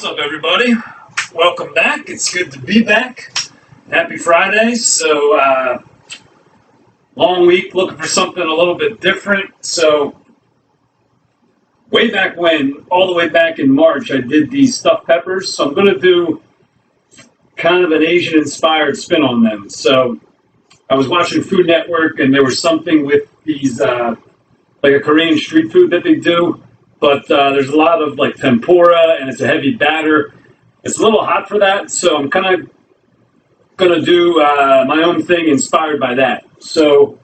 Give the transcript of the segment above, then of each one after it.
What's up, everybody? Welcome back. It's good to be back. Happy Friday. So, long week, looking for something a little bit different. So, way back when, all the way back in March, I did these stuffed peppers. So, I'm going to do kind of an Asian-inspired spin on them. So, I was watching Food Network, and there was something with these, like a Korean street food that they do. But there's a lot of like tempura, and it's a heavy batter. It's a little hot for that, so I'm kind of gonna do my own thing inspired by that. So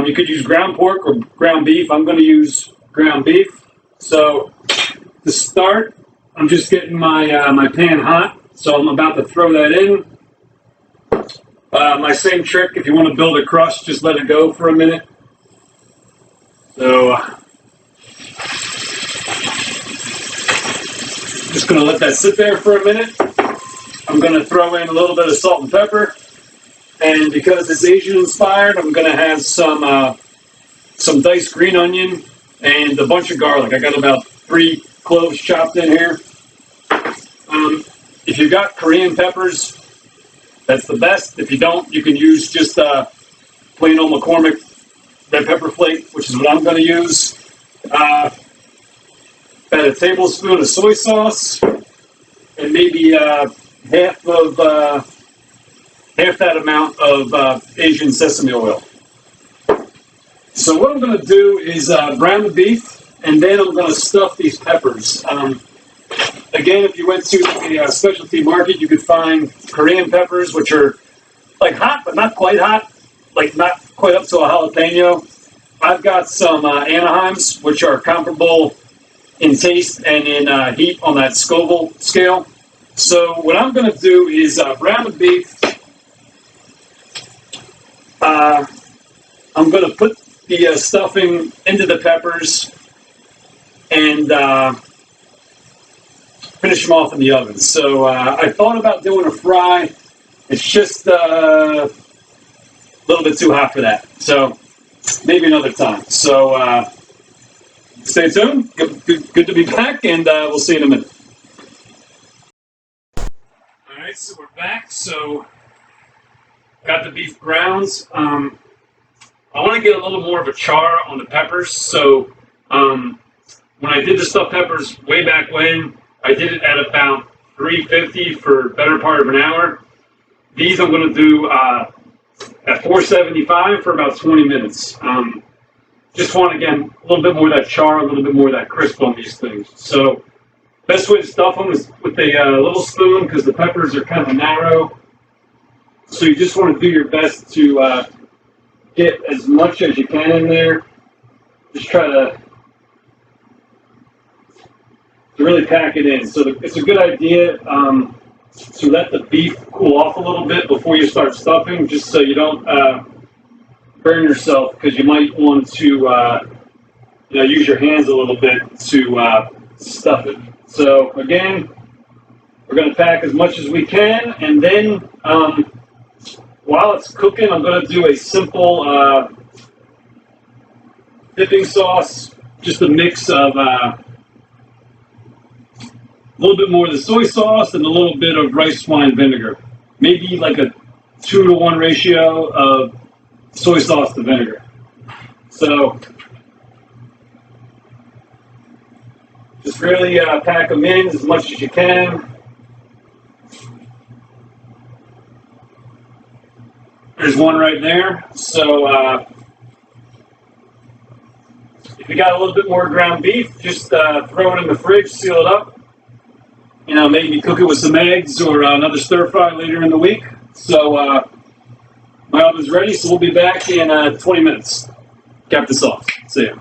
you could use ground pork or ground beef. I'm gonna use ground beef. So to start, I'm just getting my pan hot. So I'm about to throw that in. My same trick, if you want to build a crust, just let it go for a minute. So just going to let that sit there for a minute. I'm going to throw in a little bit of salt and pepper. And because it's Asian inspired, I'm going to have some diced green onion and a bunch of garlic. I got about 3 cloves chopped in here. If you've got Korean peppers, that's the best. If you don't, you can use just plain old McCormick red pepper flake, which is what I'm going to use. About a tablespoon of soy sauce, and maybe half that amount of Asian sesame oil. So what I'm going to do is brown the beef, and then I'm going to stuff these peppers. Again, if you went to the specialty market, you could find Korean peppers, which are like hot, but not quite hot, like not quite up to a jalapeno. I've got some Anaheims, which are comparable in taste and in heat on that Scoville scale. So what I'm going to do is brown the beef. I'm going to put the stuffing into the peppers and finish them off in the oven. So I thought about doing a fry. It's just a little bit too hot for that. So maybe another time. So stay tuned. Good to be back, and we'll see you in a minute. All right, so we're back. So got the beef browns. I want to get a little more of a char on the peppers. So when I did the stuffed peppers way back when, I did it at about 350 for better part of an hour. These I'm going to do at 475 for about 20 minutes. Just want, again, a little bit more of that char, a little bit more of that crisp on these things. So best way to stuff them is with a little spoon, because the peppers are kind of narrow. So you just want to do your best to get as much as you can in there. Just try to really pack it in. So it's a good idea to let the beef cool off a little bit before you start stuffing, just so you don't burn yourself, because you might want to use your hands a little bit to stuff it. So again, we're going to pack as much as we can, and then while it's cooking, I'm going to do a simple dipping sauce, just a mix of a little bit more of the soy sauce and a little bit of rice wine vinegar. Maybe like a 2-to-1 ratio of soy sauce to vinegar. So just really pack them in as much as you can. There's one right there. So if you got a little bit more ground beef, just throw it in the fridge, seal it up. Maybe cook it with some eggs or another stir fry later in the week. So my oven's ready, so we'll be back in 20 minutes. Cap this off. See ya.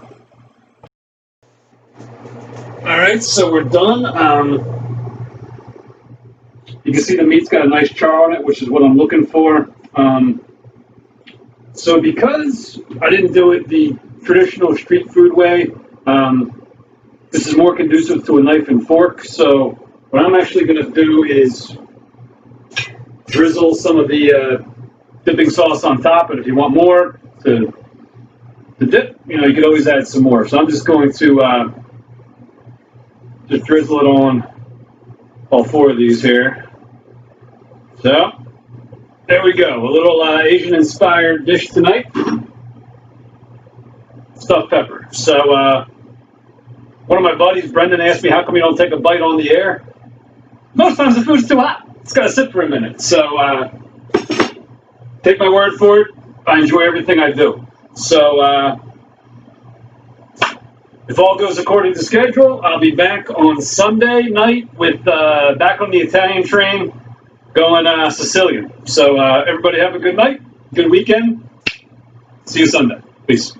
All right, so we're done. You can see the meat's got a nice char on it, which is what I'm looking for. So because I didn't do it the traditional street food way, this is more conducive to a knife and fork. So what I'm actually going to do is drizzle some of the dipping sauce on top, and if you want more to dip, you could always add some more. So I'm just going to drizzle it on all four of these here. So, there we go. A little Asian-inspired dish tonight. Stuffed pepper. So, one of my buddies, Brendan, asked me, how come you don't take a bite on the air? Most times the food's too hot. It's got to sit for a minute. So, take my word for it. I enjoy everything I do. So, if all goes according to schedule, I'll be back on Sunday night with back on the Italian train going Sicilian. So everybody have a good night, good weekend. See you Sunday. Peace.